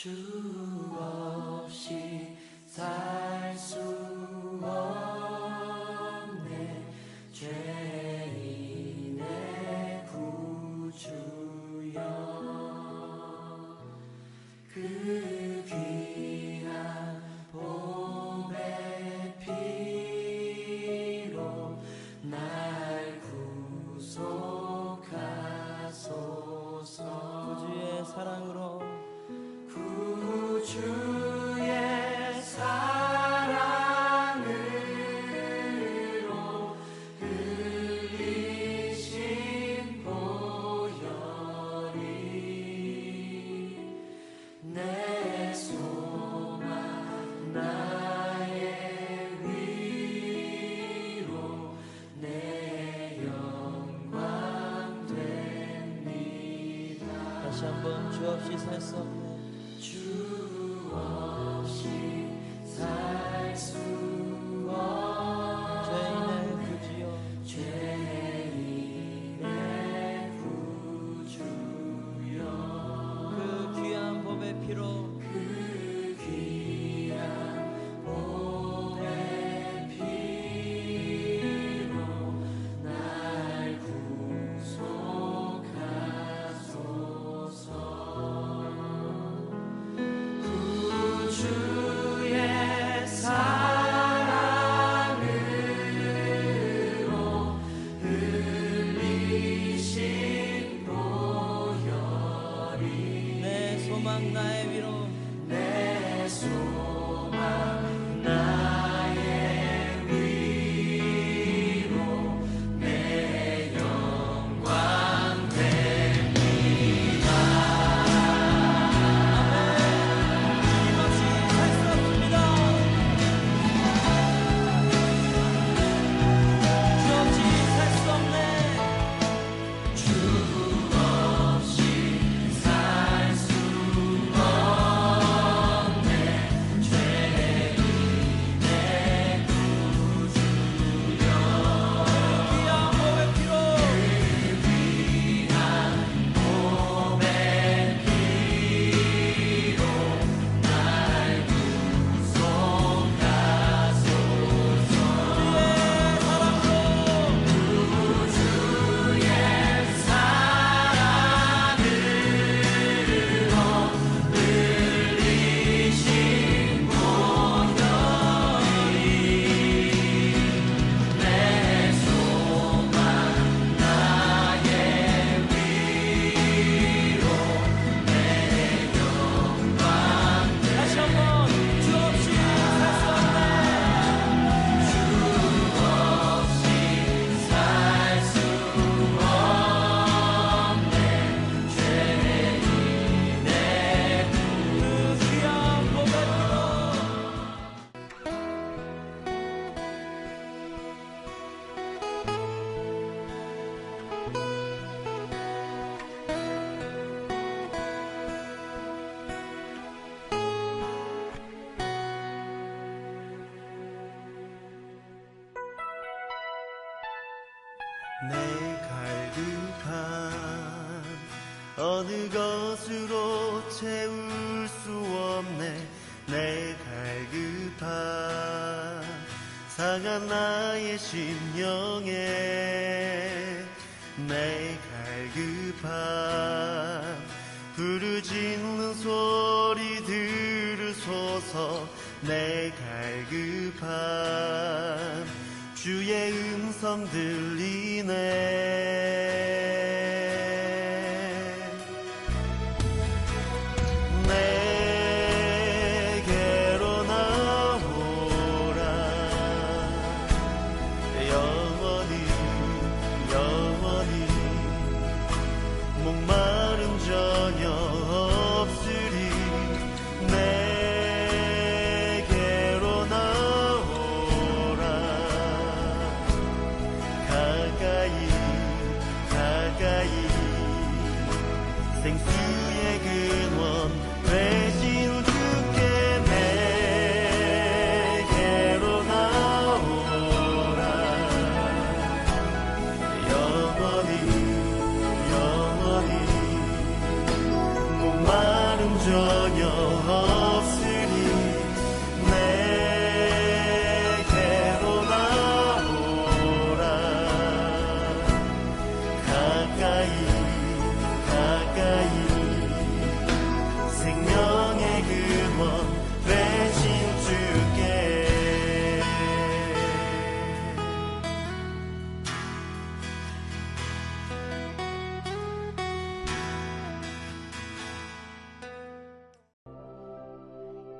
주 없이 살 수 없네. 죄인의 구주여, 그 귀한 보배 피로 날 구속하소서. 구주의 사랑으로, 구주의 사랑으로 흘리신 보혈이 내 소망 나의 위로 내 영광 됩니다. 다시 한번 주 없이 살 수 없네. 주 없이 살 수 없네. 죄인의 구주여, 죄인의 구주여, 그 귀한 보배 피로 그 귀한 보배 피로 날 구속하소서. 구주의 사랑으로 흘리신 보혈이 내 소망 나의 위로, 내 소망 나의 위로 내 영광 됩니다. 주님 없이 살 수 없습니다. 주 없이 살 수 없네. 주 없이 살 수 없네. 죄인의 구주여, 귀한 보배 피로 귀한 보배 피로 날 구속하소서. 주의 사랑으로, 주의 사랑으로 흘리신 보혈이 내 소망 나의 위로 내 영광 다시 한번 주 없이 살 수 없네. 주 없이 살 수 없네. 죄인의 그 귀한 보배 피로 내 갈급함 어느 것으로 채울 수 없네. 내 갈급함 상한 나의 심령에 내 갈급함 부르짖는 소리 들으소서. 내 갈급함 주의 음성 들리네. 내게로 나오라. 영원히 영원히 목마름 전혀 없으리. 내게로 나오라. 가까이 가까이 생수의 근원 되신 주께 내게로 나오라. 영원히 영원히 목마름 전혀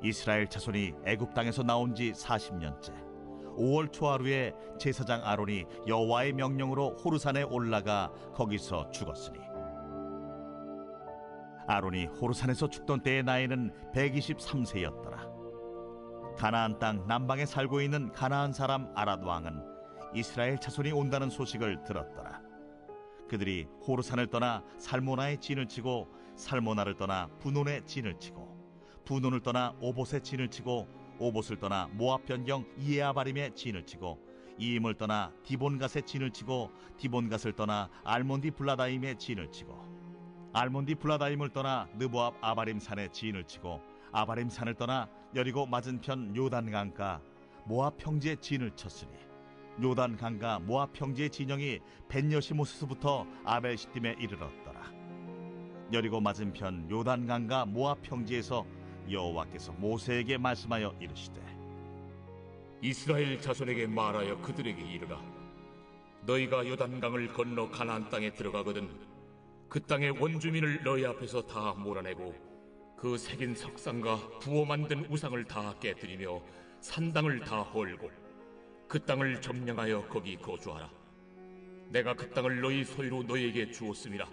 이스라엘 자손이 애굽 땅에서 나온 지 40년째 5월 초하루에 제사장 아론이 여호와의 명령으로 호르산에 올라가 거기서 죽었으니 아론이 호르산에서 죽던 때의 나이는 123세였더라. 가나안 땅 남방에 살고 있는 가나안 사람 아랏 왕은 이스라엘 자손이 온다는 소식을 들었더라. 그들이 호르산을 떠나 살모나에 진을 치고 살모나를 떠나 분온에 진을 치고 분온을 떠나 오봇에 진을 치고 오봇을 떠나 모압 변경 이에아바림에 진을 치고 이임을 떠나 디본갓에 진을 치고 디본갓을 떠나 알몬디 블라다임에 진을 치고 알몬디 블라다임을 떠나 느보압 아바림 산에 진을 치고 아바림 산을 떠나 여리고 맞은편 요단 강가 모압 평지에 진을 쳤으니 요단 강가 모압 평지의 진영이 벤여시모스부터 아벨시딤에 이르렀더라. 여리고 맞은편 요단 강가 모압 평지에서 여호와께서 모세에게 말씀하여 이르시되 이스라엘 자손에게 말하여 그들에게 이르라. 너희가 요단강을 건너 가나안 땅에 들어가거든 그 땅의 원주민을 너희 앞에서 다 몰아내고 그 새긴 석상과 부어 만든 우상을 다 깨뜨리며 산당을 다 헐고 그 땅을 점령하여 거기 거주하라. 내가 그 땅을 너희 소유로 너희에게 주었음이라.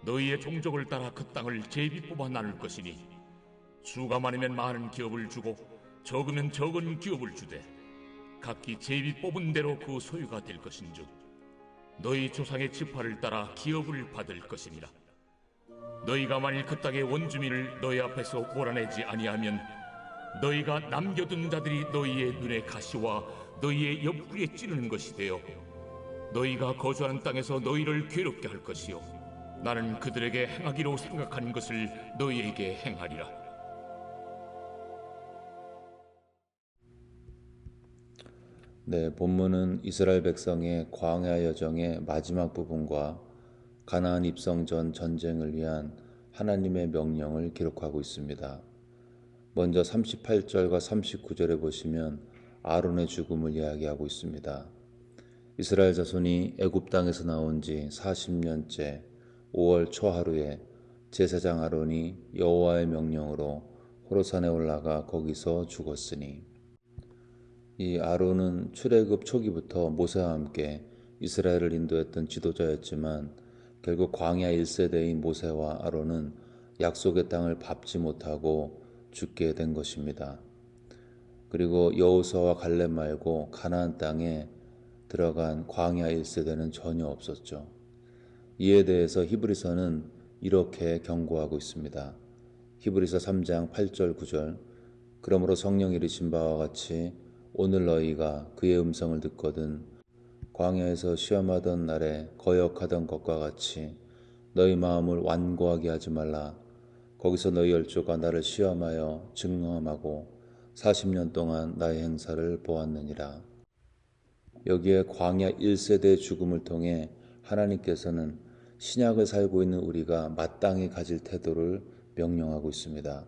너희의 종족을 따라 그 땅을 제비 뽑아 나눌 것이니 수가 많으면 많은 기업을 주고 적으면 적은 기업을 주되 각기 제비 뽑은 대로 그 소유가 될 것인즉 너희 조상의 지파를 따라 기업을 받을 것이니라. 너희가 만일 그 땅의 원주민을 너희 앞에서 몰아내지 아니하면 너희가 남겨둔 자들이 너희의 눈에 가시와 너희의 옆구리에 찌르는 것이 되어 너희가 거주하는 땅에서 너희를 괴롭게 할 것이요 나는 그들에게 행하기로 생각하는 것을 너희에게 행하리라. 네, 본문은 이스라엘 백성의 광야 여정의 마지막 부분과 가나안 입성 전 전쟁을 위한 하나님의 명령을 기록하고 있습니다. 먼저 38절과 39절에 보시면 아론의 죽음을 이야기하고 있습니다. 이스라엘 자손이 애굽 땅에서 나온 지 40년째 5월 초하루에 제사장 아론이 여호와의 명령으로 호르산에 올라가 거기서 죽었으니, 이 아론은 출애굽 초기부터 모세와 함께 이스라엘을 인도했던 지도자였지만 결국 광야 1세대인 모세와 아론은 약속의 땅을 밟지 못하고 죽게 된 것입니다. 그리고 여호수아와 갈렙 말고 가나안 땅에 들어간 광야 1세대는 전혀 없었죠. 이에 대해서 히브리서는 이렇게 경고하고 있습니다. 히브리서 3장 8절 9절 그러므로 성령이 이르신 바와 같이 오늘 너희가 그의 음성을 듣거든 광야에서 시험하던 날에 거역하던 것과 같이 너희 마음을 완고하게 하지 말라. 거기서 너희 열조가 나를 시험하여 증험하고 40년 동안 나의 행사를 보았느니라. 여기에 광야 1세대의 죽음을 통해 하나님께서는 신약을 살고 있는 우리가 마땅히 가질 태도를 명령하고 있습니다.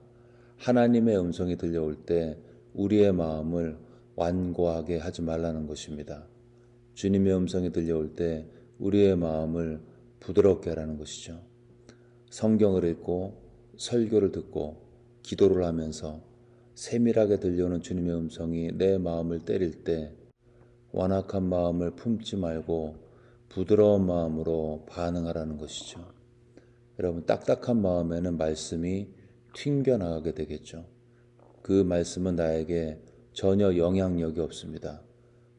하나님의 음성이 들려올 때 우리의 마음을 완고하게 하지 말라는 것입니다. 주님의 음성이 들려올 때 우리의 마음을 부드럽게 하라는 것이죠. 성경을 읽고 설교를 듣고 기도를 하면서 세밀하게 들려오는 주님의 음성이 내 마음을 때릴 때 완악한 마음을 품지 말고 부드러운 마음으로 반응하라는 것이죠. 여러분, 딱딱한 마음에는 말씀이 튕겨나가게 되겠죠. 그 말씀은 나에게 전혀 영향력이 없습니다.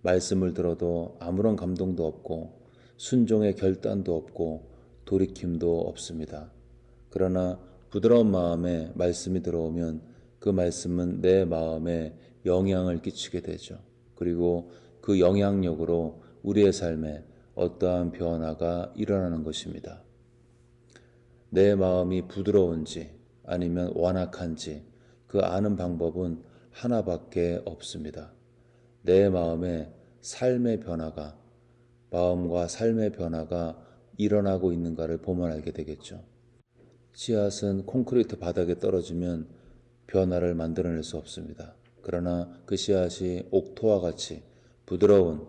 말씀을 들어도 아무런 감동도 없고 순종의 결단도 없고 돌이킴도 없습니다. 그러나 부드러운 마음에 말씀이 들어오면 그 말씀은 내 마음에 영향을 끼치게 되죠. 그리고 그 영향력으로 우리의 삶에 어떠한 변화가 일어나는 것입니다. 내 마음이 부드러운지 아니면 완악한지 그 아는 방법은 하나밖에 없습니다. 내 마음에 삶의 변화가, 마음과 삶의 변화가 일어나고 있는가를 보면 알게 되겠죠. 씨앗은 콘크리트 바닥에 떨어지면 변화를 만들어낼 수 없습니다. 그러나 그 씨앗이 옥토와 같이 부드러운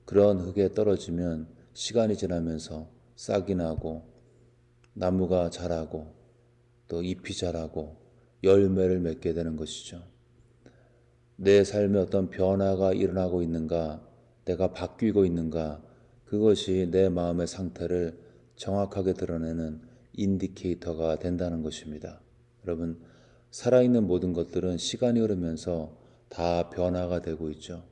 그런 흙에 떨어지면 시간이 지나면서 싹이 나고 나무가 자라고 또 잎이 자라고 열매를 맺게 되는 것이죠. 내 삶에 어떤 변화가 일어나고 있는가, 내가 바뀌고 있는가, 그것이 내 마음의 상태를 정확하게 드러내는 인디케이터가 된다는 것입니다. 여러분, 살아있는 모든 것들은 시간이 흐르면서 다 변화가 되고 있죠.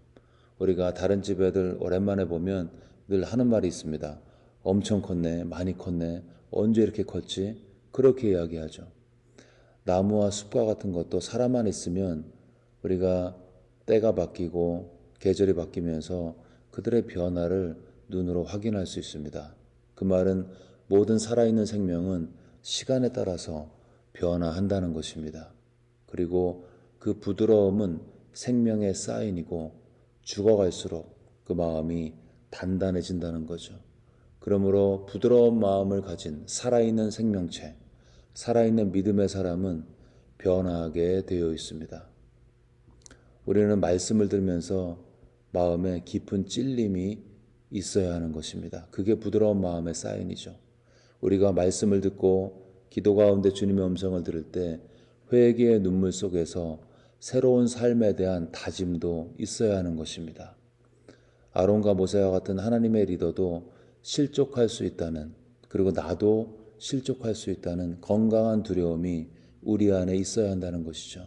우리가 다른 집 애들 오랜만에 보면 늘 하는 말이 있습니다. 엄청 컸네, 많이 컸네, 언제 이렇게 컸지? 그렇게 이야기하죠. 나무와 숲과 같은 것도 사람만 있으면 우리가 때가 바뀌고 계절이 바뀌면서 그들의 변화를 눈으로 확인할 수 있습니다. 그 말은 모든 살아있는 생명은 시간에 따라서 변화한다는 것입니다. 그리고 그 부드러움은 생명의 사인이고 죽어갈수록 그 마음이 단단해진다는 거죠. 그러므로 부드러운 마음을 가진 살아있는 생명체, 살아있는 믿음의 사람은 변화하게 되어 있습니다. 우리는 말씀을 들으면서 마음에 깊은 찔림이 있어야 하는 것입니다. 그게 부드러운 마음의 사인이죠. 우리가 말씀을 듣고 기도 가운데 주님의 음성을 들을 때 회개의 눈물 속에서 새로운 삶에 대한 다짐도 있어야 하는 것입니다. 아론과 모세와 같은 하나님의 리더도 실족할 수 있다는, 그리고 나도 실족할 수 있다는 건강한 두려움이 우리 안에 있어야 한다는 것이죠.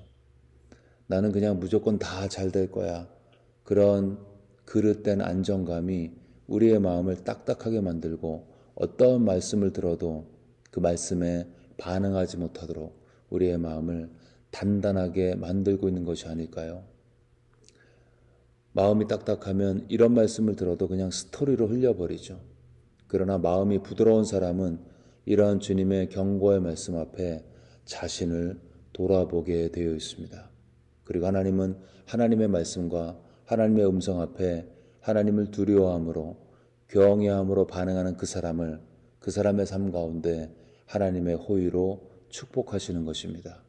나는 그냥 무조건 다 잘 될 거야. 그런 그릇된 안정감이 우리의 마음을 딱딱하게 만들고 어떤 말씀을 들어도 그 말씀에 반응하지 못하도록 우리의 마음을 단단하게 만들고 있는 것이 아닐까요? 마음이 딱딱하면 이런 말씀을 들어도 그냥 스토리로 흘려버리죠. 그러나 마음이 부드러운 사람은 이러한 주님의 경고의 말씀 앞에 자신을 돌아보게 되어 있습니다. 그리고 하나님은 하나님의 말씀과 하나님의 음성 앞에 하나님을 두려워함으로 경외함으로 반응하는 그 사람을 그 사람의 삶 가운데 하나님의 호의로 축복하시는 것입니다.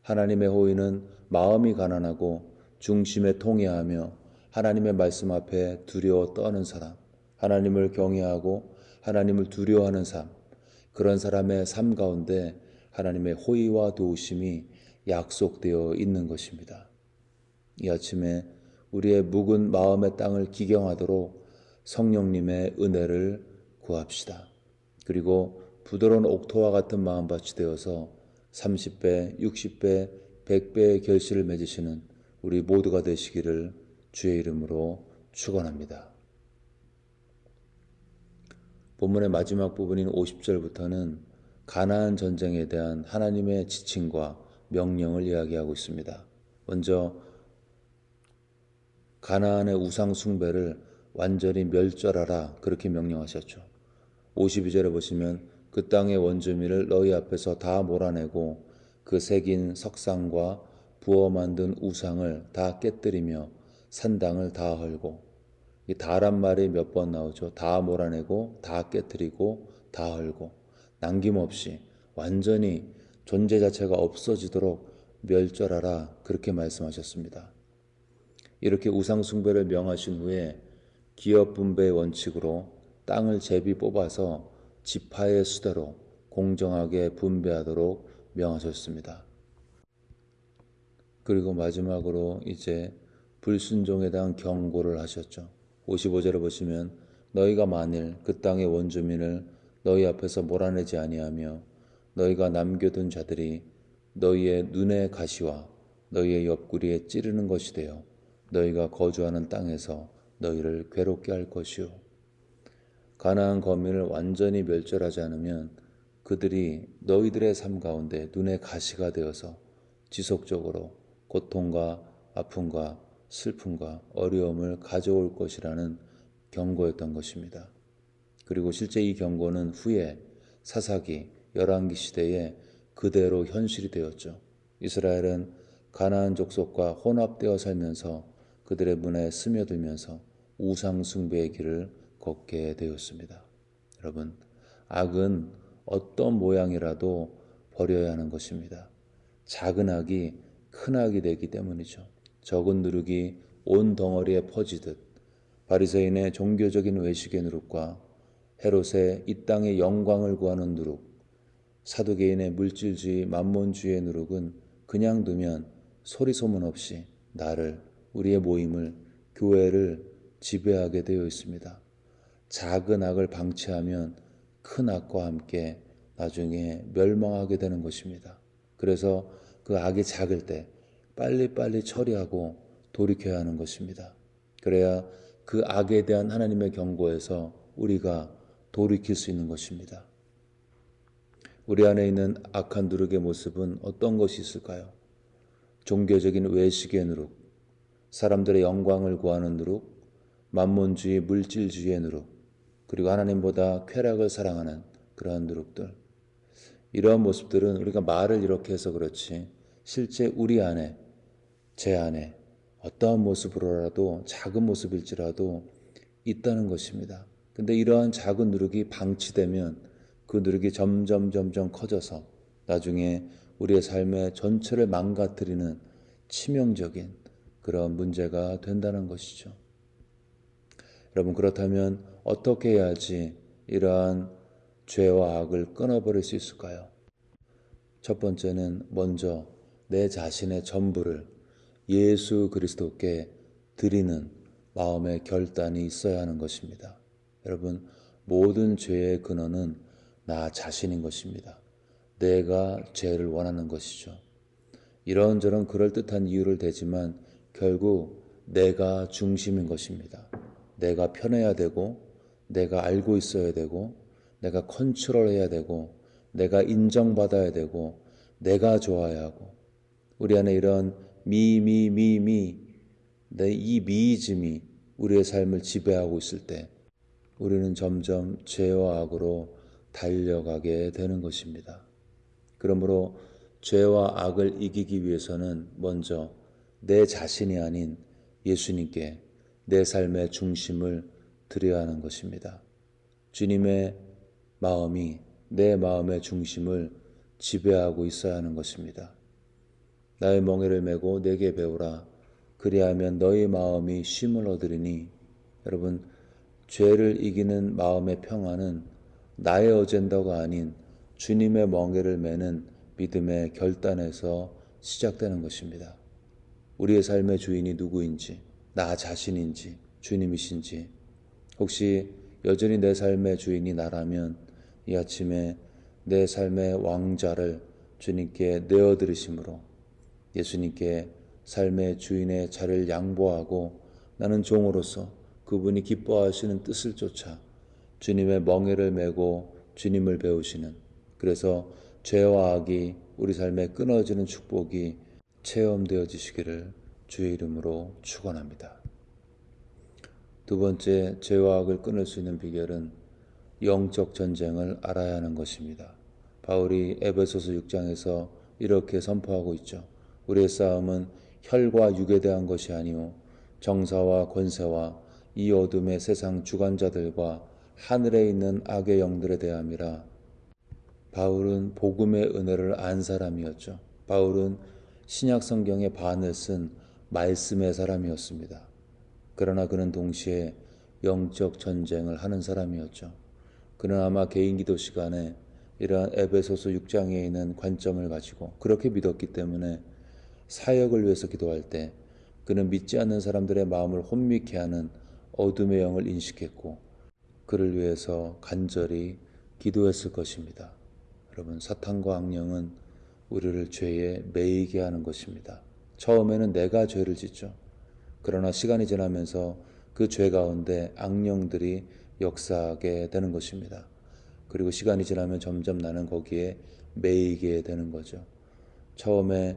하나님의 호의는 마음이 가난하고 중심에 통회하며 하나님의 말씀 앞에 두려워 떠는 사람, 하나님을 경외하고 하나님을 두려워하는 삶, 그런 사람의 삶 가운데 하나님의 호의와 도우심이 약속되어 있는 것입니다. 이 아침에 우리의 묵은 마음의 땅을 기경하도록 성령님의 은혜를 구합시다. 그리고 부드러운 옥토와 같은 마음밭이 되어서 30배, 60배, 100배의 결실을 맺으시는 우리 모두가 되시기를 주의 이름으로 축원합니다. 본문의 마지막 부분인 50절부터는 가나안 전쟁에 대한 하나님의 지침과 명령을 이야기하고 있습니다. 먼저 가나안의 우상 숭배를 완전히 멸절하라 그렇게 명령하셨죠. 52절에 보시면 그 땅의 원주민을 너희 앞에서 다 몰아내고 그 새긴 석상과 부어 만든 우상을 다 깨뜨리며 산당을 다 헐고, 이 다란 말이 몇 번 나오죠. 다 몰아내고 다 깨뜨리고 다 헐고, 남김없이 완전히 존재 자체가 없어지도록 멸절하라 그렇게 말씀하셨습니다. 이렇게 우상 숭배를 명하신 후에 기업 분배의 원칙으로 땅을 제비 뽑아서 지파의 수대로 공정하게 분배하도록 명하셨습니다. 그리고 마지막으로 이제 불순종에 대한 경고를 하셨죠. 55절을 보시면 너희가 만일 그 땅의 원주민을 너희 앞에서 몰아내지 아니하며 너희가 남겨둔 자들이 너희의 눈의 가시와 너희의 옆구리에 찌르는 것이 되어 너희가 거주하는 땅에서 너희를 괴롭게 할 것이요. 가나안 거민을 완전히 멸절하지 않으면 그들이 너희들의 삶 가운데 눈의 가시가 되어서 지속적으로 고통과 아픔과 슬픔과 어려움을 가져올 것이라는 경고였던 것입니다. 그리고 실제 이 경고는 후에 사사기, 열왕기 시대에 그대로 현실이 되었죠. 이스라엘은 가나안 족속과 혼합되어 살면서 그들의 문화에 스며들면서 우상 숭배의 길을 걷게 되었습니다. 여러분, 악은 어떤 모양이라도 버려야 하는 것입니다. 작은 악이 큰 악이 되기 때문이죠. 적은 누룩이 온 덩어리에 퍼지듯 바리새인의 종교적인 외식의 누룩과 헤롯의 이 땅의 영광을 구하는 누룩, 사두개인의 물질주의, 만몬주의의 누룩은 그냥 두면 소리 소문 없이 나를, 우리의 모임을, 교회를 지배하게 되어 있습니다. 작은 악을 방치하면 큰 악과 함께 나중에 멸망하게 되는 것입니다. 그래서 그 악이 작을 때 빨리빨리 처리하고 돌이켜야 하는 것입니다. 그래야 그 악에 대한 하나님의 경고에서 우리가 돌이킬 수 있는 것입니다. 우리 안에 있는 악한 누룩의 모습은 어떤 것이 있을까요? 종교적인 외식의 누룩, 사람들의 영광을 구하는 누룩, 만몬주의, 물질주의의 누룩, 그리고 하나님보다 쾌락을 사랑하는 그러한 누룩들. 이러한 모습들은 우리가 말을 이렇게 해서 그렇지 실제 우리 안에, 제 안에 어떠한 모습으로라도 작은 모습일지라도 있다는 것입니다. 근데 이러한 작은 누룩이 방치되면 그 누룩이 점점 커져서 나중에 우리의 삶의 전체를 망가뜨리는 치명적인 그런 문제가 된다는 것이죠. 여러분, 그렇다면 어떻게 해야지 이러한 죄와 악을 끊어버릴 수 있을까요? 첫 번째는 먼저 내 자신의 전부를 예수 그리스도께 드리는 마음의 결단이 있어야 하는 것입니다. 여러분, 모든 죄의 근원은 나 자신인 것입니다. 내가 죄를 원하는 것이죠. 이런저런 그럴듯한 이유를 대지만 결국 내가 중심인 것입니다. 내가 편해야 되고, 내가 알고 있어야 되고, 내가 컨트롤해야 되고, 내가 인정받아야 되고, 내가 좋아야 하고, 우리 안에 이런 내 이 미이즘이 우리의 삶을 지배하고 있을 때 우리는 점점 죄와 악으로 달려가게 되는 것입니다. 그러므로 죄와 악을 이기기 위해서는 먼저 내 자신이 아닌 예수님께 내 삶의 중심을 드려야 하는 것입니다. 주님의 마음이 내 마음의 중심을 지배하고 있어야 하는 것입니다. 나의 멍에를 메고 내게 배우라. 그리하면 너희 마음이 쉼을 얻으리니. 여러분, 죄를 이기는 마음의 평안은 나의 어젠다가 아닌 주님의 멍에를 메는 믿음의 결단에서 시작되는 것입니다. 우리의 삶의 주인이 누구인지, 나 자신인지, 주님이신지, 혹시 여전히 내 삶의 주인이 나라면 이 아침에 내 삶의 왕자를 주님께 내어드리심으로 예수님께 삶의 주인의 자리를 양보하고 나는 종으로서 그분이 기뻐하시는 뜻을 쫓아 주님의 멍에를 메고 주님을 배우시는, 그래서 죄와 악이 우리 삶에 끊어지는 축복이 체험되어지시기를 주의 이름으로 축원합니다. 두 번째, 죄와 악을 끊을 수 있는 비결은 영적 전쟁을 알아야 하는 것입니다. 바울이 에베소서 6장에서 이렇게 선포하고 있죠. 우리의 싸움은 혈과 육에 대한 것이 아니오 정사와 권세와 이 어둠의 세상 주관자들과 하늘에 있는 악의 영들에 대함이라. 바울은 복음의 은혜를 안 사람이었죠. 바울은 신약 성경의 반을 쓴 말씀의 사람이었습니다. 그러나 그는 동시에 영적 전쟁을 하는 사람이었죠. 그는 아마 개인 기도 시간에 이러한 에베소서 6장에 있는 관점을 가지고 그렇게 믿었기 때문에 사역을 위해서 기도할 때 그는 믿지 않는 사람들의 마음을 혼미케 하는 어둠의 영을 인식했고 그를 위해서 간절히 기도했을 것입니다. 여러분, 사탄과 악령은 우리를 죄에 매이게 하는 것입니다. 처음에는 내가 죄를 짓죠. 그러나 시간이 지나면서 그 죄 가운데 악령들이 역사하게 되는 것입니다. 그리고 시간이 지나면 점점 나는 거기에 매이게 되는 거죠. 처음에는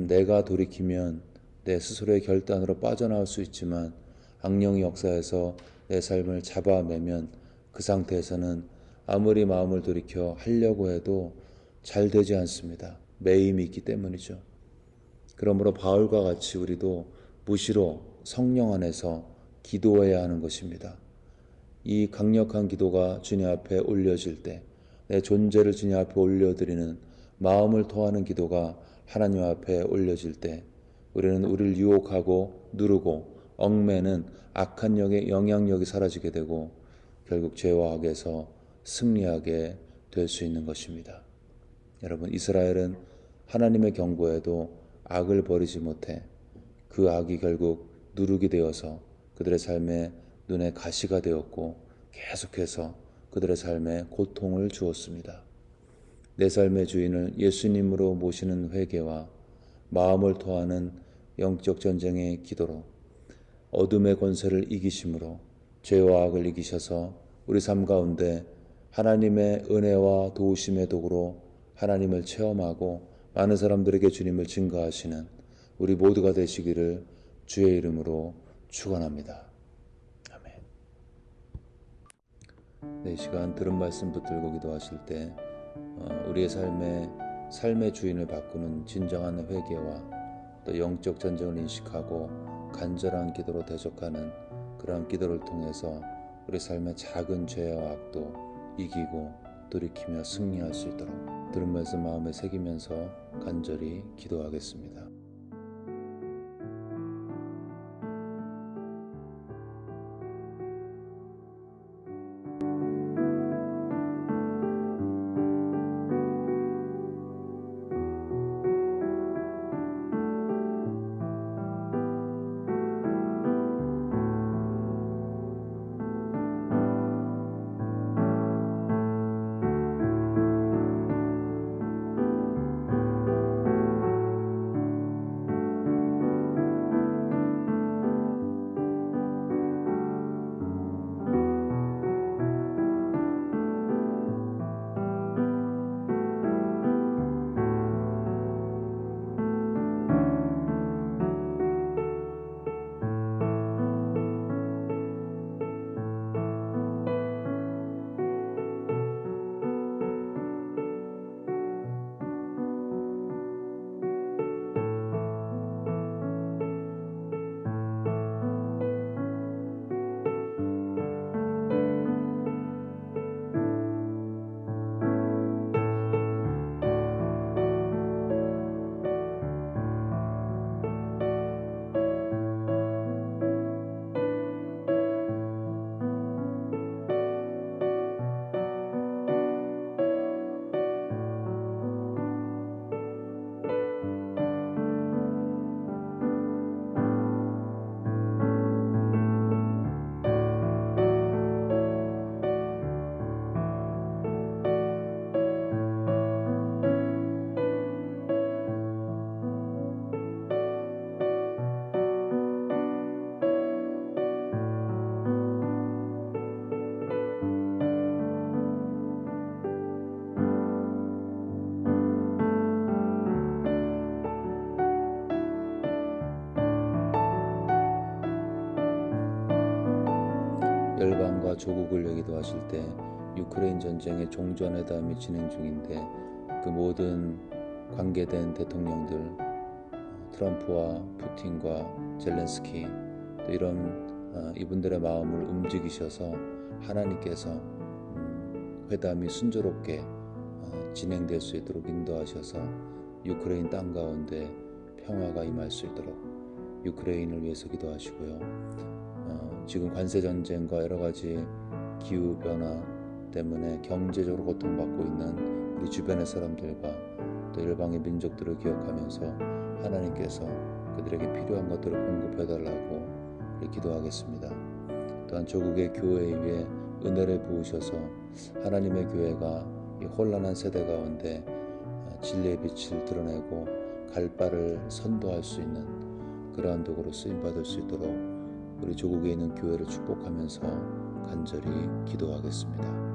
내가 돌이키면 내 스스로의 결단으로 빠져나올 수 있지만 악령이 역사해서 내 삶을 잡아매면 그 상태에서는 아무리 마음을 돌이켜 하려고 해도 잘 되지 않습니다. 매임이 있기 때문이죠. 그러므로 바울과 같이 우리도 무시로 성령 안에서 기도해야 하는 것입니다. 이 강력한 기도가 주님 앞에 올려질 때, 내 존재를 주님 앞에 올려드리는 마음을 토하는 기도가 하나님 앞에 올려질 때 우리는 우리를 유혹하고 누르고 얽매는 악한 영의 영향력이 사라지게 되고 결국 죄와 악에서 승리하게 될 수 있는 것입니다. 여러분, 이스라엘은 하나님의 경고에도 악을 버리지 못해 그 악이 결국 누룩이 되어서 그들의 삶에 눈에 가시가 되었고 계속해서 그들의 삶에 고통을 주었습니다. 내 삶의 주인을 예수님으로 모시는 회개와 마음을 토하는 영적 전쟁의 기도로 어둠의 권세를 이기심으로 죄와 악을 이기셔서 우리 삶 가운데 하나님의 은혜와 도우심의 도구로 하나님을 체험하고 많은 사람들에게 주님을 증거하시는 우리 모두가 되시기를 주의 이름으로 축원합니다. 아멘. 네, 이 시간 들은 말씀 붙들고 기도하실 때 우리의 삶의 주인을 바꾸는 진정한 회개와 또 영적 전쟁을 인식하고 간절한 기도로 대적하는 그러한 기도를 통해서 우리 삶의 작은 죄와 악도 이기고 돌이키며 승리할 수 있도록 들은 말씀 마음에 새기면서 간절히 기도하겠습니다. 열방과 조국을 위해 기도하실 때 유크레인 전쟁의 종전회담이 진행 중인데 그 모든 관계된 대통령들 트럼프와 푸틴과 젤렌스키 또 이런 이분들의 마음을 움직이셔서 하나님께서 회담이 순조롭게 진행될 수 있도록 인도하셔서 유크레인 땅 가운데 평화가 임할 수 있도록 유크레인을 위해서 기도하시고요. 지금 관세 전쟁과 여러 가지 기후 변화 때문에 경제적으로 고통받고 있는 우리 주변의 사람들과 또 일방의 민족들을 기억하면서 하나님께서 그들에게 필요한 것들을 공급해달라고 우리 기도하겠습니다. 또한 조국의 교회 위에 은혜를 부으셔서 하나님의 교회가 이 혼란한 세대 가운데 진리의 빛을 드러내고 갈 바를 선도할 수 있는 그러한 도구로 쓰임받을 수 있도록 우리 조국에 있는 교회를 축복하면서 간절히 기도하겠습니다.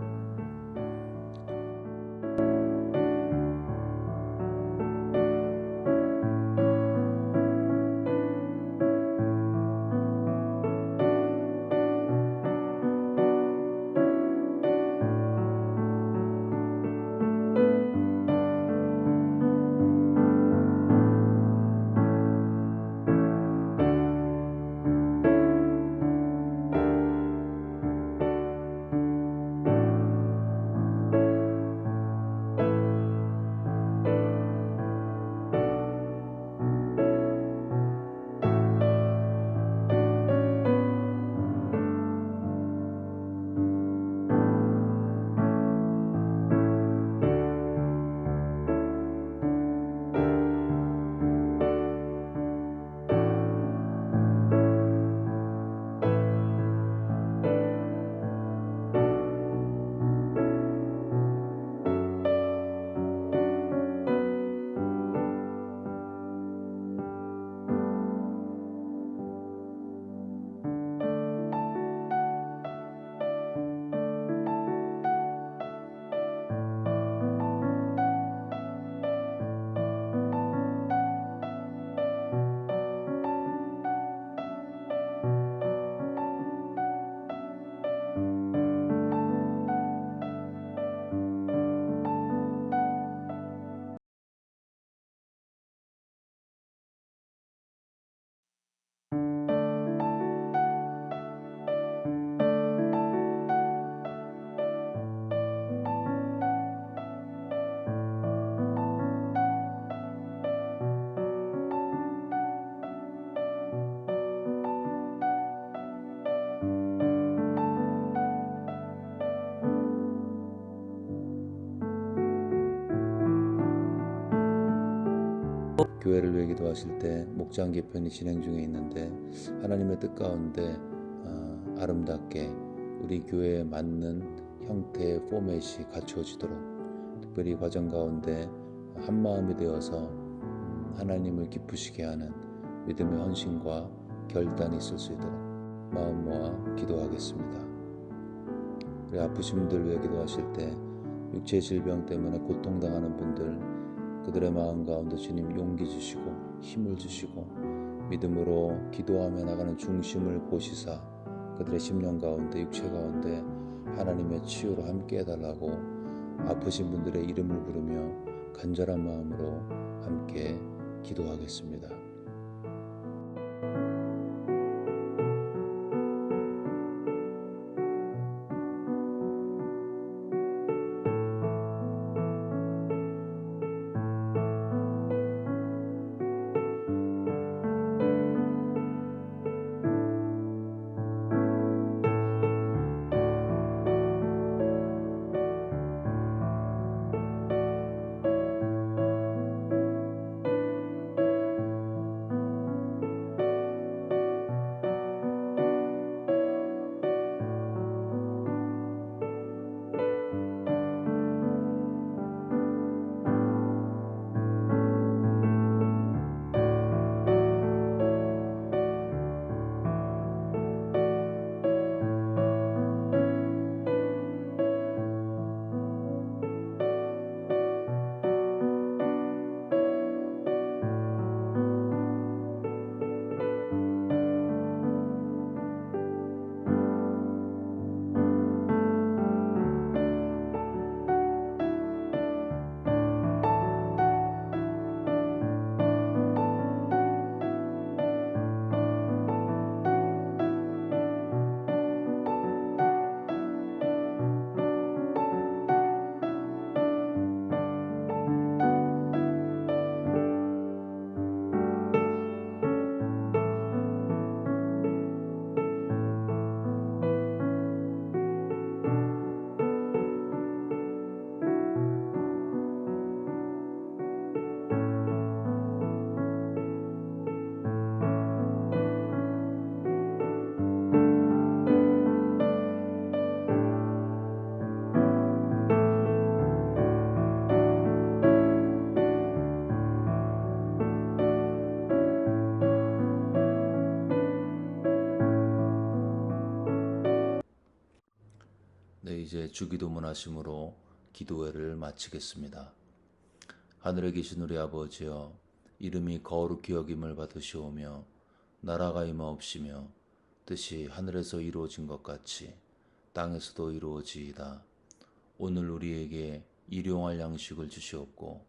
교회를 위해 기도하실 때 목장 개편이 진행 중에 있는데 하나님의 뜻 가운데 아름답게 우리 교회에 맞는 형태의 포맷이 갖추어지도록, 특별히 과정 가운데 한마음이 되어서 하나님을 기쁘시게 하는 믿음의 헌신과 결단이 있을 수 있도록 마음 모아 기도하겠습니다. 우리 아프신 분들 위해 기도하실 때 육체 질병 때문에 고통당하는 분들, 그들의 마음 가운데 주님 용기 주시고 힘을 주시고 믿음으로 기도하며 나가는 중심을 보시사 그들의 심령 가운데 육체 가운데 하나님의 치유로 함께 해달라고 아프신 분들의 이름을 부르며 간절한 마음으로 함께 기도하겠습니다. 이제 주기도문 하심으로 기도회를 마치겠습니다. 하늘에 계신 우리 아버지여, 이름이 거룩히 여김을 받으시오며 나라가 임하옵시며 뜻이 하늘에서 이루어진 것 같이 땅에서도 이루어지이다. 오늘 우리에게 일용할 양식을 주시옵고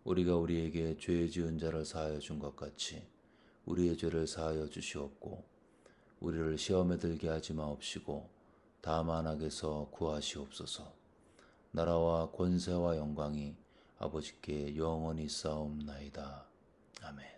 우리가 우리에게 죄 지은 자를 사하여 준 것 같이 우리의 죄를 사하여 주시옵고 우리를 시험에 들게 하지 마옵시고 다만 악에서 구하시옵소서. 나라와 권세와 영광이 아버지께 영원히 쌓옵나이다. 아멘.